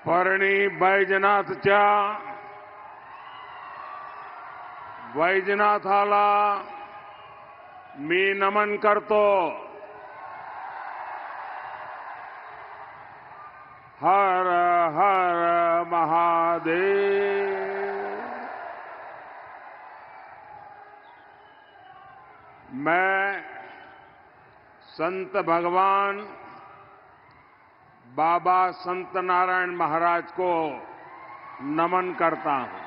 परणी बैजनाथच्या वैजनाथाला मी नमन करतो. हर हर महादेव. मैं संत भगवान बाबा संत नारायण महाराज को नमन करता हूं.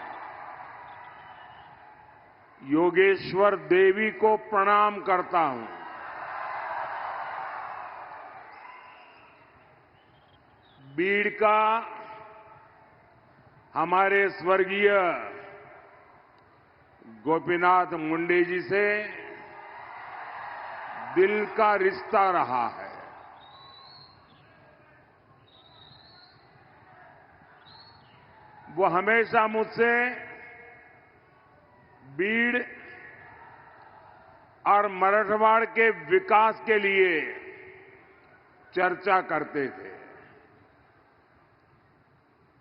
योगेश्वर देवी को प्रणाम करता हूं. बीड़ का हमारे स्वर्गीय गोपीनाथ मुंडे जी से दिल का रिश्ता रहा है. वो हमेशा मुझसे बीड़ और मराठवाड़ के विकास के लिए चर्चा करते थे.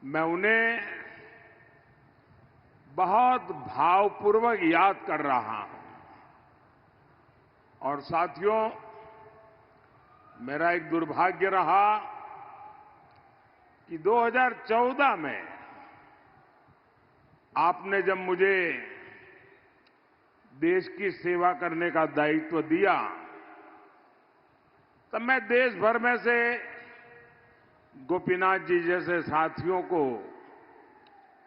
मैं उन्हें बहुत भावपूर्वक याद कर रहा हूं. और साथियों, मेरा एक दुर्भाग्य रहा कि 2014 में आपने जब मुझे देश की सेवा करने का दायित्व दिया, तब मैं देश भर में से गोपीनाथ जी जैसे साथियों को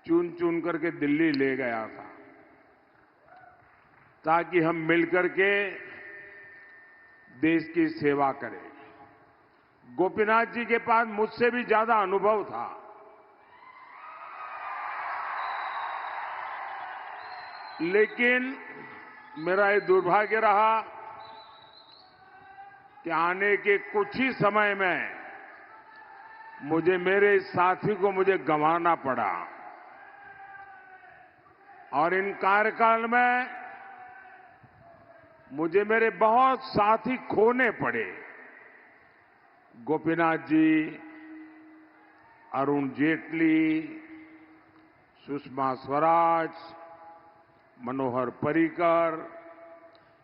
चुन चुन करके दिल्ली ले गया था, ताकि हम मिलकर के देश की सेवा करें. गोपीनाथ जी के पास मुझसे भी ज्यादा अनुभव था. लेकिन मेरा ये दुर्भाग्य रहा कि आने के कुछ ही समय में मेरे इस साथी को मुझे गंवाना पड़ा. और इन कार्यकाल में मुझे मेरे बहुत साथी खोने पड़े. गोपीनाथ जी, अरुण जेटली, सुषमा स्वराज, मनोहर पर्रिकर.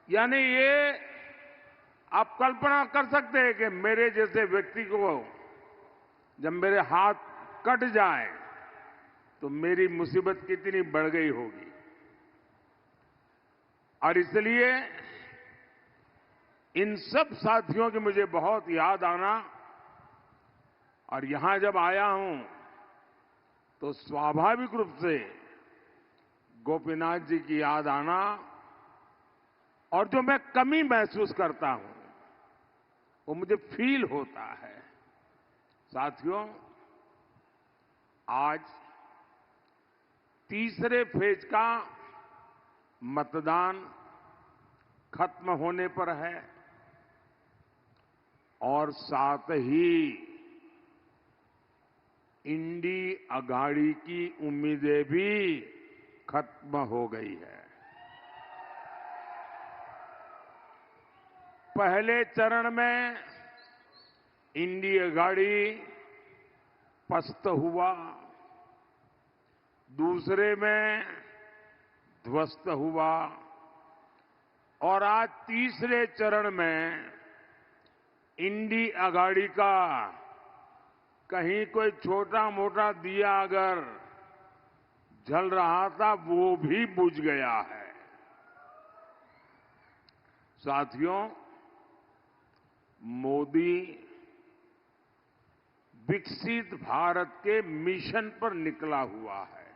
यानी ये आप कल्पना कर सकते हैं कि मेरे जैसे व्यक्ति को जब मेरे हाथ कट जाए तो मेरी मुसीबत कितनी बढ़ गई होगी. और इसलिए इन सब साथियों की मुझे बहुत याद आना, और यहां जब आया हूं तो स्वाभाविक रूप से गोपीनाथ जी की याद आना, और जो मैं कमी महसूस करता हूं वो मुझे फील होता है. साथियों, आज तीसरे फेज का मतदान खत्म होने पर है, और साथ ही इंडी अघाड़ी की उम्मीदें भी खत्म हो गई है. पहले चरण में इंडी अघाड़ी पस्त हुआ, दूसरे में ध्वस्त हुआ, और आज तीसरे चरण में इंडी अघाड़ी का कहीं कोई छोटा मोटा दिया अगर जल रहा था वो भी बुझ गया है. साथियों, मोदी विकसित भारत के मिशन पर निकला हुआ है.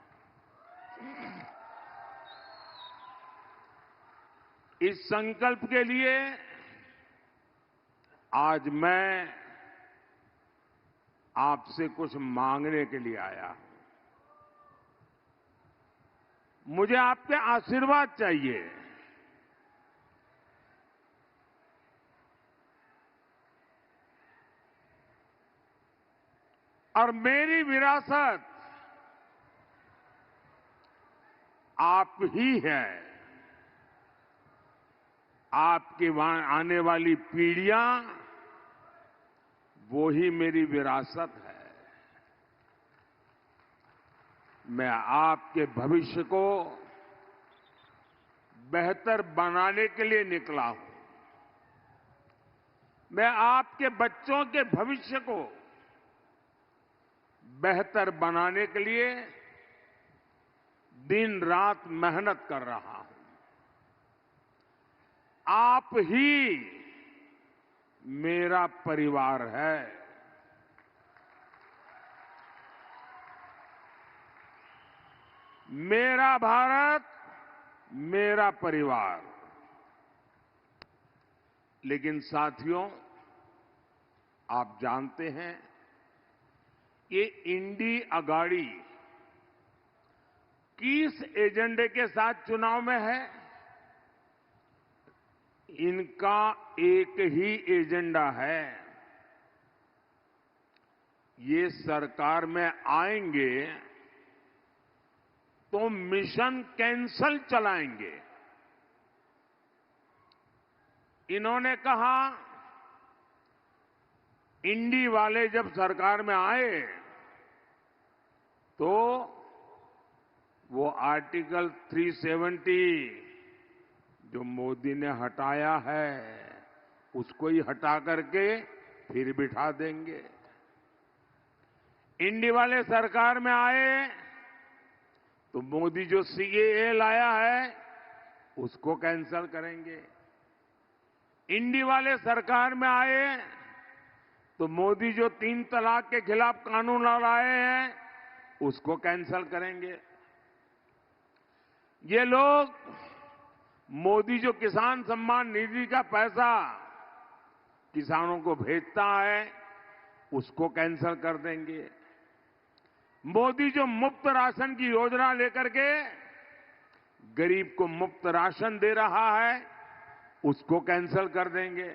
इस संकल्प के लिए आज मैं आपसे कुछ मांगने के लिए आया हूं. मुझे आपके आशीर्वाद चाहिए. और मेरी विरासत आप ही है. आपकी आने वाली पीढ़ियां वो ही मेरी विरासत है. मैं आपके भविष्य को बेहतर बनाने के लिए निकला हूं। मैं आपके बच्चों के भविष्य को बेहतर बनाने के लिए दिन रात मेहनत कर रहा हूं। आप ही मेरा परिवार है। मेरा भारत, मेरा परिवार। लेकिन साथियों, आप जानते हैं, ये इंडी अगाड़ी किस एजेंडे के साथ चुनाव में है? इनका एक ही एजेंडा है। ये सरकार में आएंगे तो मिशन कैंसल चलाएंगे। इन्होंने कहा, इंडी वाले जब सरकार में आए तो वो आर्टिकल 370 जो मोदी ने हटाया है उसको ही हटा करके फिर बिठा देंगे। इंडी वाले सरकार में आए तो मोदी जो सीएए लाया है उसको कैंसल करेंगे। इंडी वाले सरकार में आए तो मोदी जो 3 तलाक के खिलाफ कानून लाए हैं उसको कैंसल करेंगे। ये लोग मोदी जो किसान सम्मान निधि का पैसा किसानों को भेजता है उसको कैंसल कर देंगे। मोदी जो मुफ्त राशन की योजना लेकर के गरीब को मुफ्त राशन दे रहा है उसको कैंसल कर देंगे।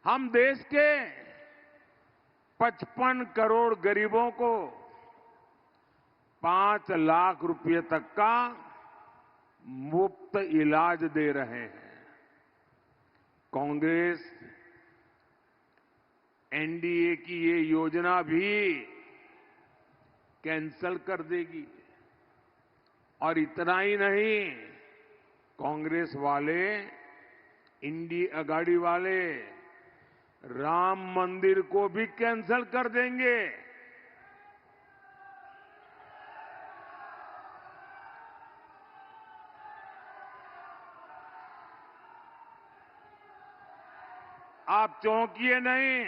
हम देश के 55 करोड़ गरीबों को 5 लाख रुपए तक का मुफ्त इलाज दे रहे हैं। कांग्रेस एनडीए की ये योजना भी कैंसल कर देगी। और इतना ही नहीं, कांग्रेस वाले, इंडी अगाड़ी वाले राम मंदिर को भी कैंसल कर देंगे। आप चौंकिए नहीं।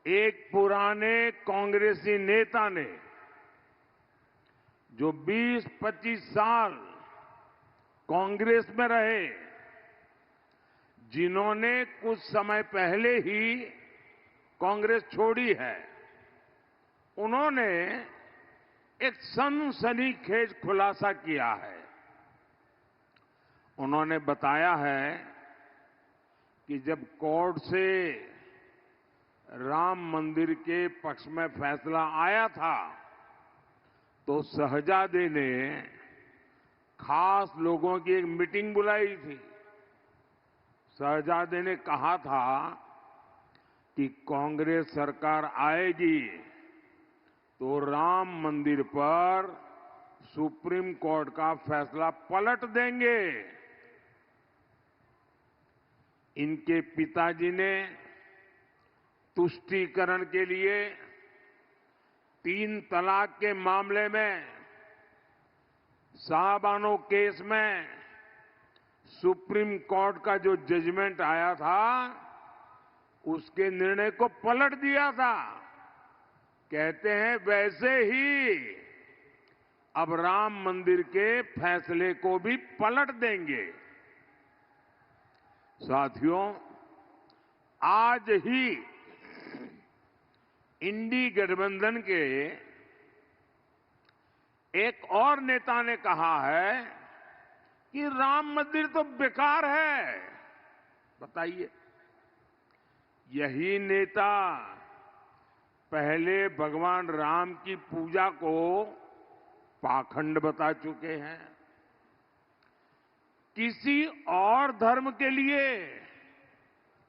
एक पुराने कांग्रेसी नेता ने जो 20-25 साल कांग्रेस में रहे, जिन्होंने कुछ समय पहले ही कांग्रेस छोड़ी है, उन्होंने एक सनसनीखेज खुलासा किया है। उन्होंने बताया है कि जब कोर्ट से राम मंदिर के पक्ष में फैसला आया था तो शहजादे ने खास लोगों की एक मीटिंग बुलाई थी। शहजादे ने कहा था कि कांग्रेस सरकार आएगी तो राम मंदिर पर सुप्रीम कोर्ट का फैसला पलट देंगे। इनके पिताजी ने तुष्टीकरण के लिए 3 तलाक के मामले में साहबानो केस में सुप्रीम कोर्ट का जो जजमेंट आया था उसके निर्णय को पलट दिया था। कहते हैं वैसे ही अब राम मंदिर के फैसले को भी पलट देंगे। साथियों, आज ही इंडी गठबंधन के एक और नेता ने कहा है कि राम मंदिर तो बेकार है। बताइए, यही नेता पहले भगवान राम की पूजा को पाखंड बता चुके हैं। किसी और धर्म के लिए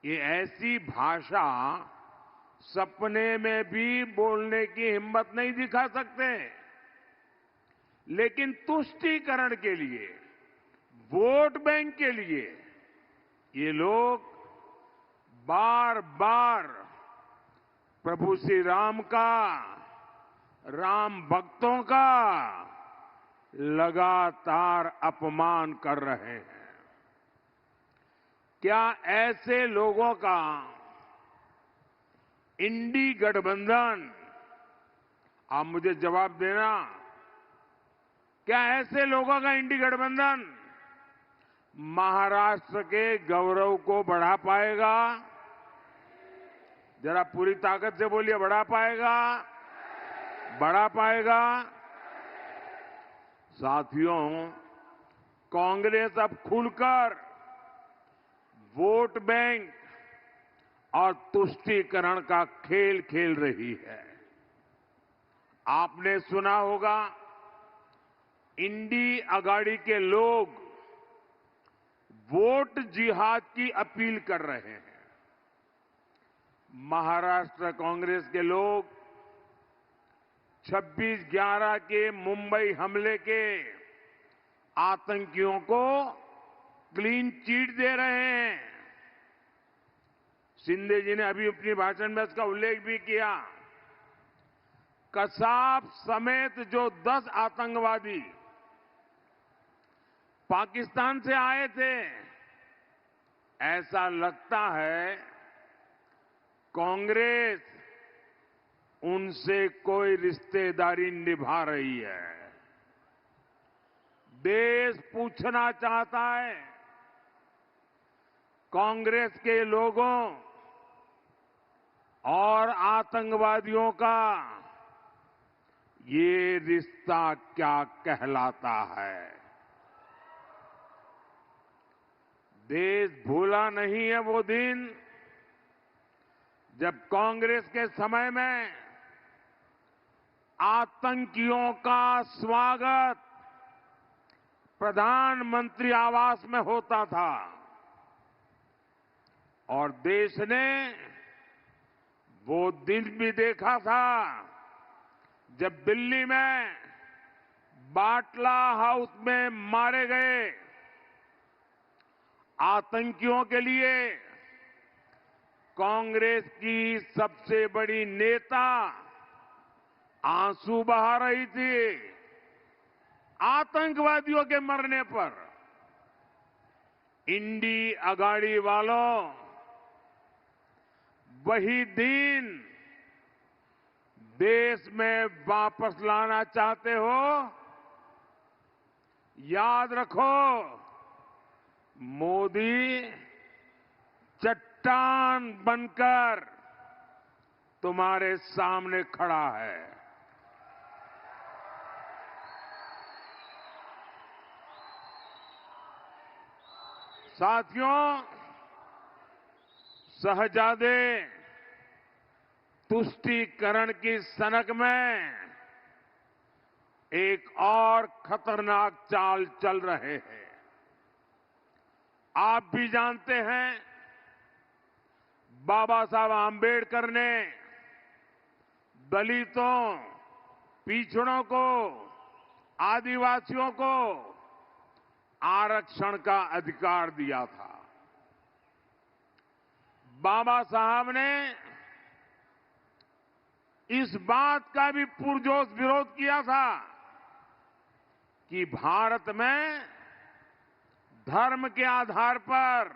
ये ऐसी भाषा सपने में भी बोलने की हिम्मत नहीं दिखा सकते, लेकिन तुष्टीकरण के लिए, वोट बैंक के लिए ये लोग बार बार प्रभु श्री राम का, राम भक्तों का लगातार अपमान कर रहे हैं। क्या ऐसे लोगों का इंडी गठबंधन, आप मुझे जवाब देना, क्या ऐसे लोगों का इंडी गठबंधन महाराष्ट्र के गौरव को बढ़ा पाएगा? जरा पूरी ताकत से बोलिए, बढ़ा पाएगा? बढ़ा पाएगा? साथियों, कांग्रेस अब खुलकर वोट बैंक और तुष्टीकरण का खेल खेल रही है। आपने सुना होगा, इंडी अगाड़ी के लोग वोट जिहाद की अपील कर रहे हैं। महाराष्ट्र कांग्रेस के लोग 26/11 के मुंबई हमले के आतंकियों को क्लीन चिट दे रहे हैं। शिंदे जी ने अभी अपनी भाषण में इसका उल्लेख भी किया। कसाब समेत जो 10 आतंकवादी पाकिस्तान से आए थे, ऐसा लगता है कांग्रेस उनसे कोई रिश्तेदारी निभा रही है। देश पूछना चाहता है, कांग्रेस के लोगों और आतंकवादियों का ये रिश्ता क्या कहलाता है? देश भूला नहीं है वो दिन जब कांग्रेस के समय में आतंकियों का स्वागत प्रधानमंत्री आवास में होता था और देश ने वो दिन भी देखा था जब दिल्ली में बाटला हाउस में मारे गए आतंकियों के लिए कांग्रेस की सबसे बड़ी नेता आंसू बहा रही थी। आतंकवादियों के मरने पर इंडी अगाड़ी वालों, वही दिन देश में वापस लाना चाहते हो? याद रखो, मोदी चट्टान बनकर तुम्हारे सामने खड़ा है। साथियों, शहजादे तुष्टीकरण की सनक में एक और खतरनाक चाल चल रहे हैं। आप भी जानते हैं, बाबा साहब आंबेडकर ने दलितों, पिछड़ों को, आदिवासियों को आरक्षण का अधिकार दिया था। बाबा साहब ने इस बात का भी पुरजोश विरोध किया था कि भारत में धर्म के आधार पर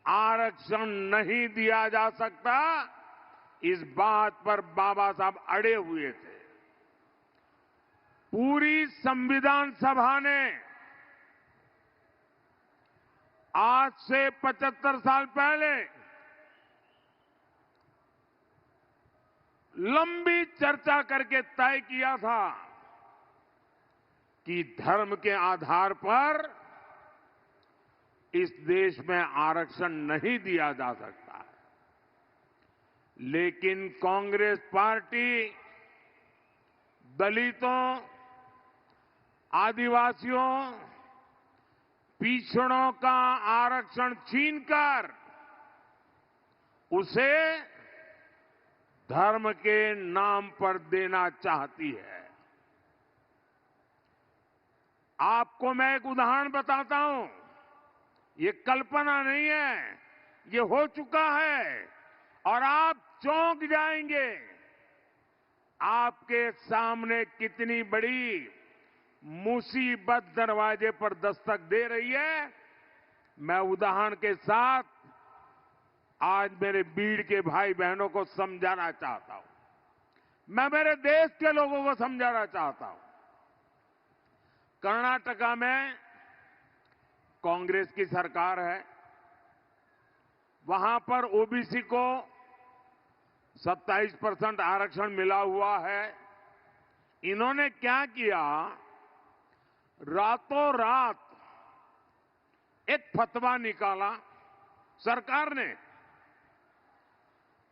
आरक्षण नहीं दिया जा सकता। इस बात पर बाबा साहब अड़े हुए थे। पूरी संविधान सभा ने आज से 75 साल पहले लंबी चर्चा करके तय किया था कि धर्म के आधार पर इस देश में आरक्षण नहीं दिया जा सकता है। लेकिन कांग्रेस पार्टी दलितों, आदिवासियों, पिछड़ों का आरक्षण छीनकर उसे धर्म के नाम पर देना चाहती है। आपको मैं एक उदाहरण बताता हूं। ये कल्पना नहीं है, ये हो चुका है और आप चौंक जाएंगे। आपके सामने कितनी बड़ी मुसीबत दरवाजे पर दस्तक दे रही है, मैं उदाहरण के साथ आज मेरे बीड़ के भाई बहनों को समझाना चाहता हूं। मैं मेरे देश के लोगों को समझाना चाहता हूं। कर्नाटका में कांग्रेस की सरकार है। वहां पर ओबीसी को 27% आरक्षण मिला हुआ है। इन्होंने क्या किया, रातों रात एक फतवा निकाला सरकार ने।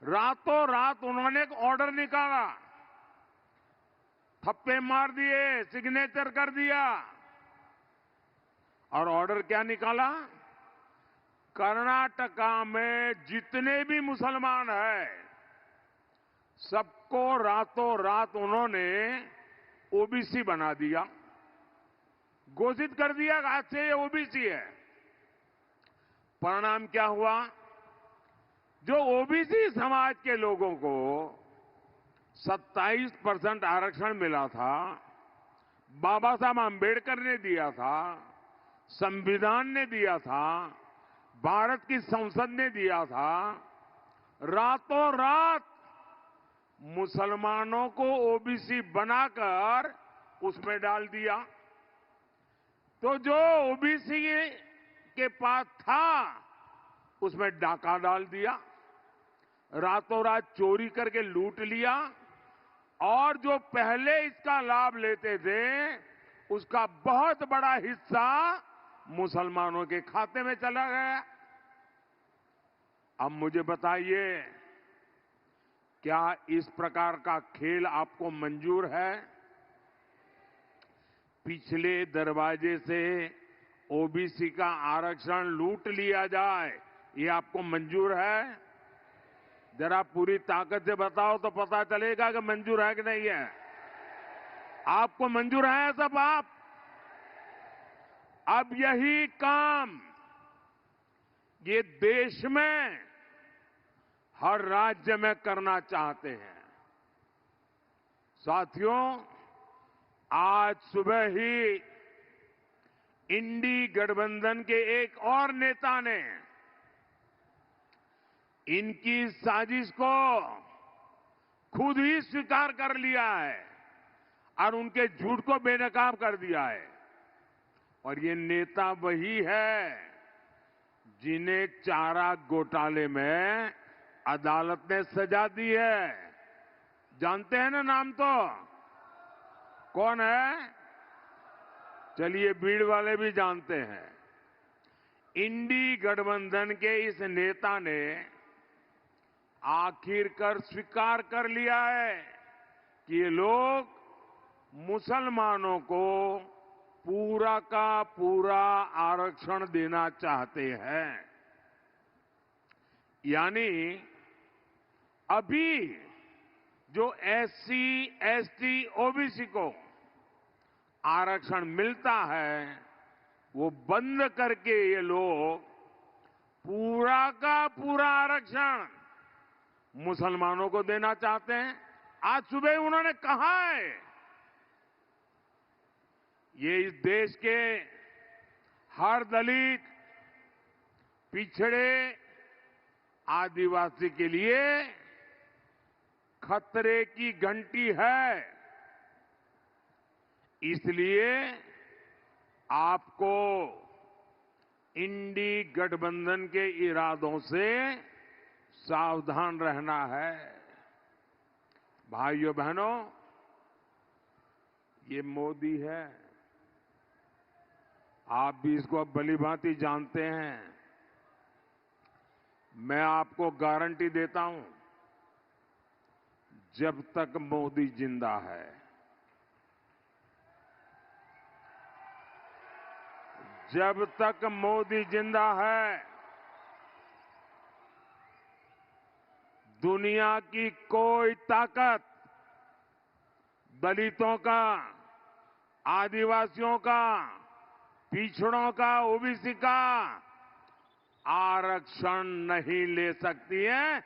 रातों रात उन्होंने एक ऑर्डर निकाला, थप्पे मार दिए, सिग्नेचर कर दिया और ऑर्डर क्या निकाला, कर्नाटका में जितने भी मुसलमान हैं सबको रातों रात उन्होंने ओबीसी बना दिया, घोषित कर दिया आज से ये ओबीसी है। परिणाम क्या हुआ, जो ओबीसी समाज के लोगों को 27% आरक्षण मिला था, बाबा साहब आंबेडकर ने दिया था, संविधान ने दिया था, भारत की संसद ने दिया था, रातों रात मुसलमानों को ओबीसी बनाकर उसमें डाल दिया। तो जो ओबीसी के पास था उसमें डाका डाल दिया, रातों रात चोरी करके लूट लिया और जो पहले इसका लाभ लेते थे उसका बहुत बड़ा हिस्सा मुसलमानों के खाते में चला गया। अब मुझे बताइए, क्या इस प्रकार का खेल आपको मंजूर है? पिछले दरवाजे से ओबीसी का आरक्षण लूट लिया जाए, ये आपको मंजूर है? जरा पूरी ताकत से बताओ तो पता चलेगा कि मंजूर है कि नहीं है। आपको मंजूर है सब आप? अब यही काम ये देश में हर राज्य में करना चाहते हैं। साथियों, आज सुबह ही इंडी गठबंधन के एक और नेता ने इनकी साजिश को खुद ही स्वीकार कर लिया है और उनके झूठ को बेनकाब कर दिया है। और ये नेता वही है जिन्हें चारा घोटाले में अदालत ने सजा दी है। जानते हैं ना नाम तो? कौन है? चलिए, भीड़ वाले भी जानते हैं। इंडी गठबंधन के इस नेता ने आखिरकार स्वीकार कर लिया है कि ये लोग मुसलमानों को पूरा का पूरा आरक्षण देना चाहते हैं। यानी अभी जो एससी, एसटी, ओबीसी को आरक्षण मिलता है वो बंद करके ये लोग पूरा का पूरा आरक्षण मुसलमानों को देना चाहते हैं। आज सुबह उन्होंने कहा है ये इस देश के हर दलित, पिछड़े, आदिवासी के लिए खतरे की घंटी है। इसलिए आपको इंडी गठबंधन के इरादों से सावधान रहना है। भाइयों बहनों, ये मोदी है, आप भी इसको अब भलीभांति जानते हैं। मैं आपको गारंटी देता हूं, जब तक मोदी जिंदा है, जब तक मोदी जिंदा है, दुनिया की कोई ताकत दलितों का, आदिवासियों का, पिछड़ों का, ओबीसी का आरक्षण नहीं ले सकती है।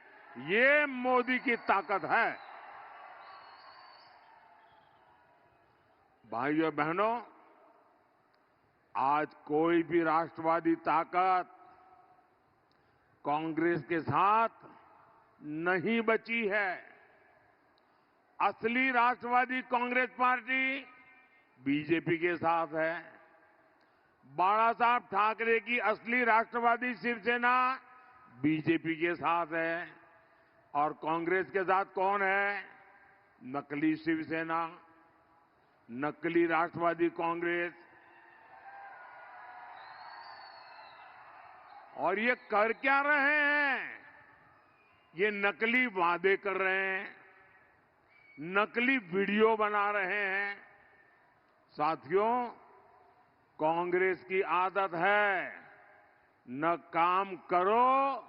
ये मोदी की ताकत है। भाइयों बहनों, आज कोई भी राष्ट्रवादी ताकत कांग्रेस के साथ नहीं बची है। असली राष्ट्रवादी कांग्रेस पार्टी बीजेपी के साथ है। बाला साहब ठाकरे की असली राष्ट्रवादी शिवसेना बीजेपी के साथ है। और कांग्रेस के साथ कौन है? नकली शिवसेना, नकली राष्ट्रवादी कांग्रेस। और ये कर क्या रहे हैं? ये नकली वादे कर रहे हैं, नकली वीडियो बना रहे हैं। साथियों, कांग्रेस की आदत है न काम करो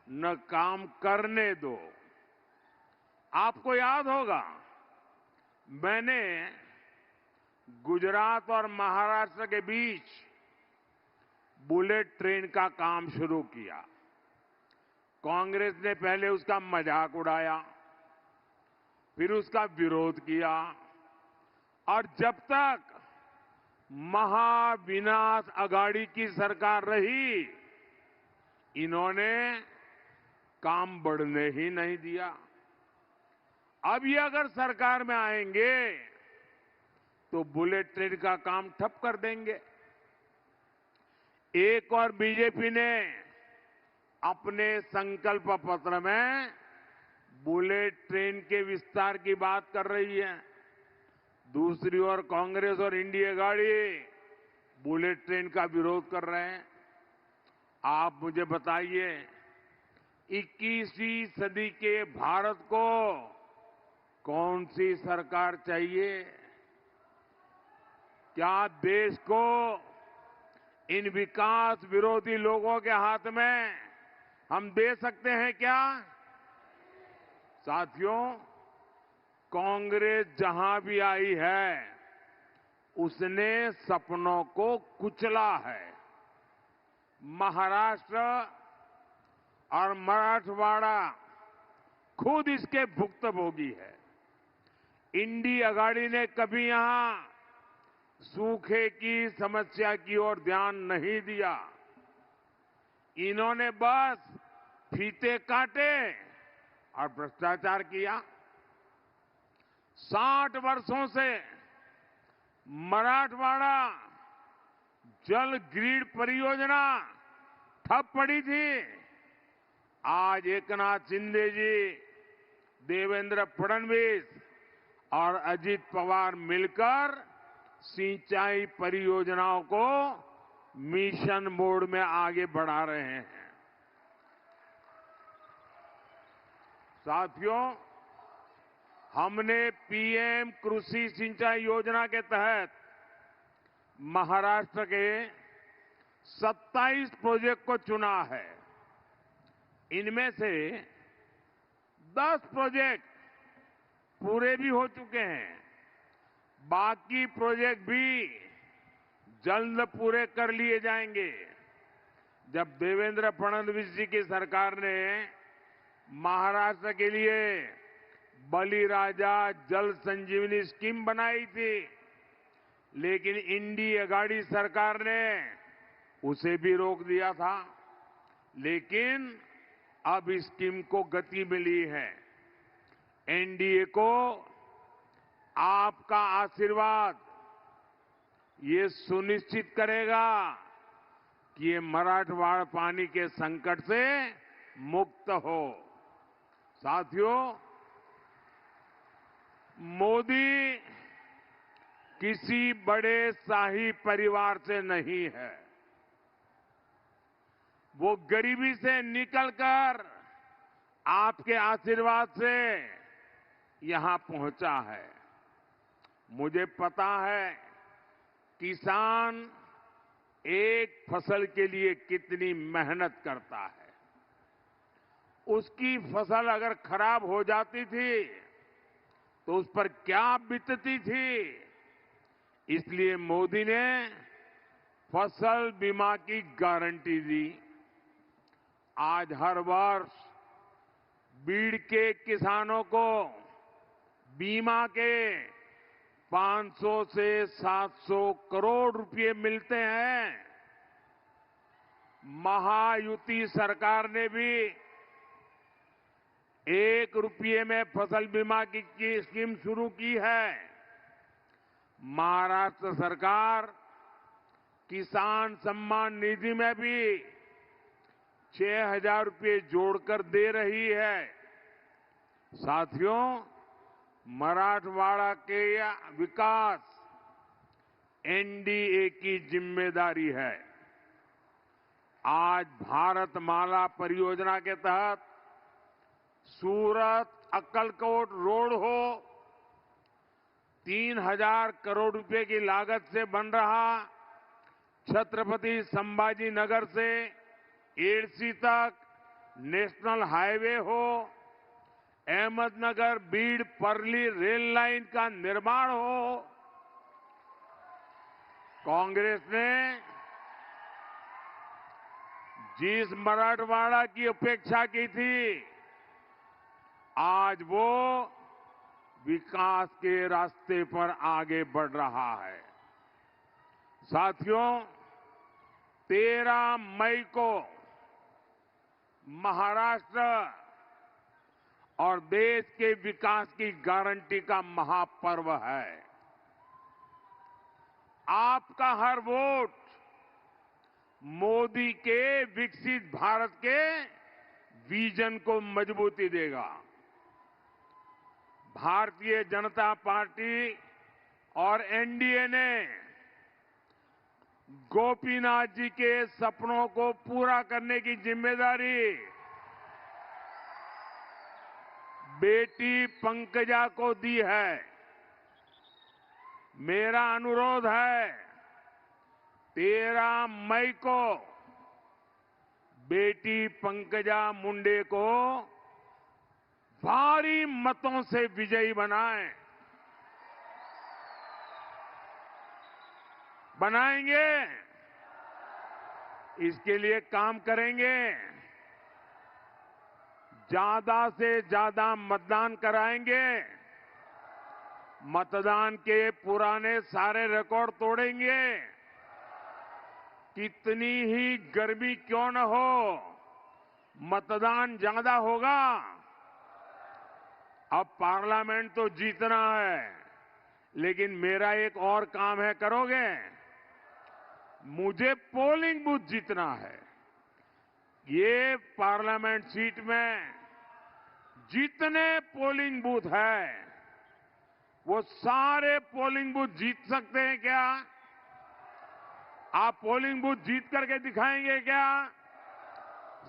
न काम करने दो। आपको याद होगा, मैंने गुजरात और महाराष्ट्र के बीच बुलेट ट्रेन का काम शुरू किया। कांग्रेस ने पहले उसका मजाक उड़ाया, फिर उसका विरोध किया, और जब तक महाविनाश अघाड़ी की सरकार रही, इन्होंने काम बढ़ने ही नहीं दिया। अब ये अगर सरकार में आएंगे तो बुलेट ट्रेन का काम ठप कर देंगे। एक और बीजेपी ने अपने संकल्प पत्र में बुलेट ट्रेन के विस्तार की बात कर रही है। दूसरी ओर कांग्रेस और इंडिया गाड़ी बुलेट ट्रेन का विरोध कर रहे हैं। आप मुझे बताइए, 21वीं सदी के भारत को कौन सी सरकार चाहिए? क्या देश को इन विकास विरोधी लोगों के हाथ में हम दे सकते हैं क्या? साथियों, कांग्रेस जहां भी आई है, उसने सपनों को कुचला है। महाराष्ट्र और मराठवाड़ा खुद इसके भुक्तभोगी है। इंडी अघाड़ी ने कभी यहां सूखे की समस्या की ओर ध्यान नहीं दिया। इन्होंने बस फीते काटे और भ्रष्टाचार किया। 60 वर्षों से मराठवाड़ा जल ग्रिड परियोजना ठप पड़ी थी। आज एकनाथ शिंदे जी, देवेंद्र फडणवीस और अजित पवार मिलकर सिंचाई परियोजनाओं को मिशन मोड में आगे बढ़ा रहे हैं। साथियों, हमने पीएम कृषि सिंचाई योजना के तहत महाराष्ट्र के 27 प्रोजेक्ट को चुना है। इनमें से 10 प्रोजेक्ट पूरे भी हो चुके हैं। बाकी प्रोजेक्ट भी जल्द पूरे कर लिए जाएंगे। जब देवेंद्र फडणवीस जी की सरकार ने महाराष्ट्र के लिए बलिराजा जल संजीवनी स्कीम बनाई थी, लेकिन इंडी अघाड़ी सरकार ने उसे भी रोक दिया था। लेकिन अब इस स्कीम को गति मिली है। एनडीए को आपका आशीर्वाद ये सुनिश्चित करेगा कि ये मराठवाड़ा पानी के संकट से मुक्त हो। साथियों, मोदी किसी बड़े शाही परिवार से नहीं है। वो गरीबी से निकलकर आपके आशीर्वाद से यहां पहुंचा है। मुझे पता है किसान एक फसल के लिए कितनी मेहनत करता है। उसकी फसल अगर खराब हो जाती थी तो उस पर क्या बीतती थी। इसलिए मोदी ने फसल बीमा की गारंटी दी। आज हर वर्ष बीड़ के किसानों को बीमा के 500 से 700 करोड़ रुपए मिलते हैं। महायुति सरकार ने भी 1 रुपये में फसल बीमा की स्कीम शुरू की है। महाराष्ट्र सरकार किसान सम्मान निधि में भी 6,000 रुपये जोड़कर दे रही है। साथियों, मराठवाड़ा के विकास एनडीए की जिम्मेदारी है। आज भारतमाला परियोजना के तहत सूरत अक्कलकोट रोड हो, 3,000 करोड़ रुपए की लागत से बन रहा छत्रपति संभाजी नगर से एडसी तक नेशनल हाईवे हो, अहमदनगर बीड़ परली रेल लाइन का निर्माण हो। कांग्रेस ने जिस मराठवाड़ा की उपेक्षा की थी, आज वो विकास के रास्ते पर आगे बढ़ रहा है। साथियों, 13 मई को महाराष्ट्र और देश के विकास की गारंटी का महापर्व है। आपका हर वोट मोदी के विकसित भारत के विजन को मजबूती देगा। भारतीय जनता पार्टी और एनडीए ने गोपीनाथ जी के सपनों को पूरा करने की जिम्मेदारी बेटी पंकजा को दी है। मेरा अनुरोध है, 13 मई को बेटी पंकजा मुंडे को भारी मतों से विजयी बनाएंगे। इसके लिए काम करेंगे। ज्यादा से ज्यादा मतदान कराएंगे। मतदान के पुराने सारे रिकॉर्ड तोड़ेंगे। कितनी ही गर्मी क्यों न हो, मतदान ज्यादा होगा। अब पार्लियामेंट तो जीतना है, लेकिन मेरा एक और काम है, करोगे? मुझे पोलिंग बूथ जीतना है। ये पार्लियामेंट सीट में जितने पोलिंग बूथ है, वो सारे पोलिंग बूथ जीत सकते हैं क्या? आप पोलिंग बूथ जीत करके दिखाएंगे क्या?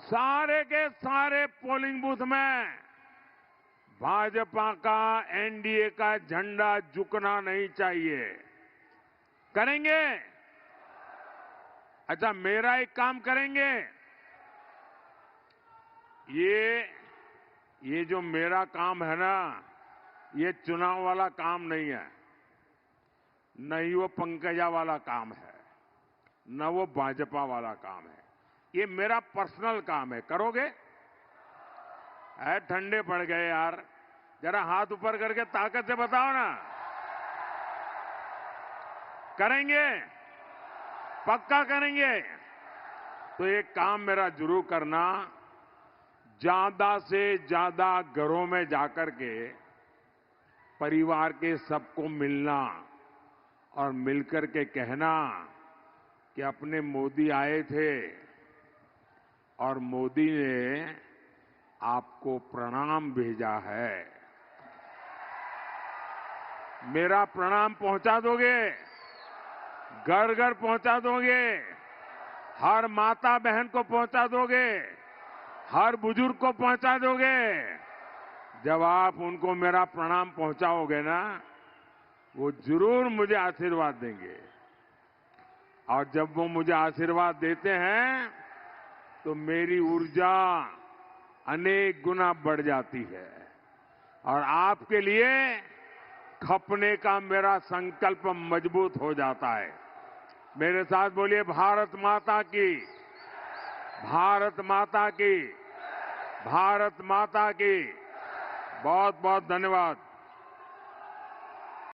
सारे के सारे पोलिंग बूथ में भाजपा का, एनडीए का झंडा झुकना नहीं चाहिए। करेंगे? अच्छा, मेरा एक काम करेंगे। ये जो मेरा काम है ना, ये चुनाव वाला काम नहीं है, न ही वो पंकजा वाला काम है, न वो भाजपा वाला काम है। ये मेरा पर्सनल काम है। करोगे? ठंडे पड़ गए यार, जरा हाथ ऊपर करके ताकत से बताओ ना। करेंगे? पक्का करेंगे? तो एक काम मेरा जरूर करना, ज्यादा से ज्यादा घरों में जाकर के परिवार के सबको मिलना और मिलकर के कहना कि अपने मोदी आए थे और मोदी ने आपको प्रणाम भेजा है। मेरा प्रणाम पहुंचा दोगे? घर घर पहुंचा दोगे? हर माता बहन को पहुंचा दोगे? हर बुजुर्ग को पहुंचा दोगे? जब आप उनको मेरा प्रणाम पहुंचाओगे ना, वो जरूर मुझे आशीर्वाद देंगे। और जब वो मुझे आशीर्वाद देते हैं तो मेरी ऊर्जा अनेक गुना बढ़ जाती है। और आपके लिए खपने का मेरा संकल्प मजबूत हो जाता है। मेरे साथ बोलिए, भारत माता की, भारत माता की, भारत माता की। बहुत बहुत धन्यवाद।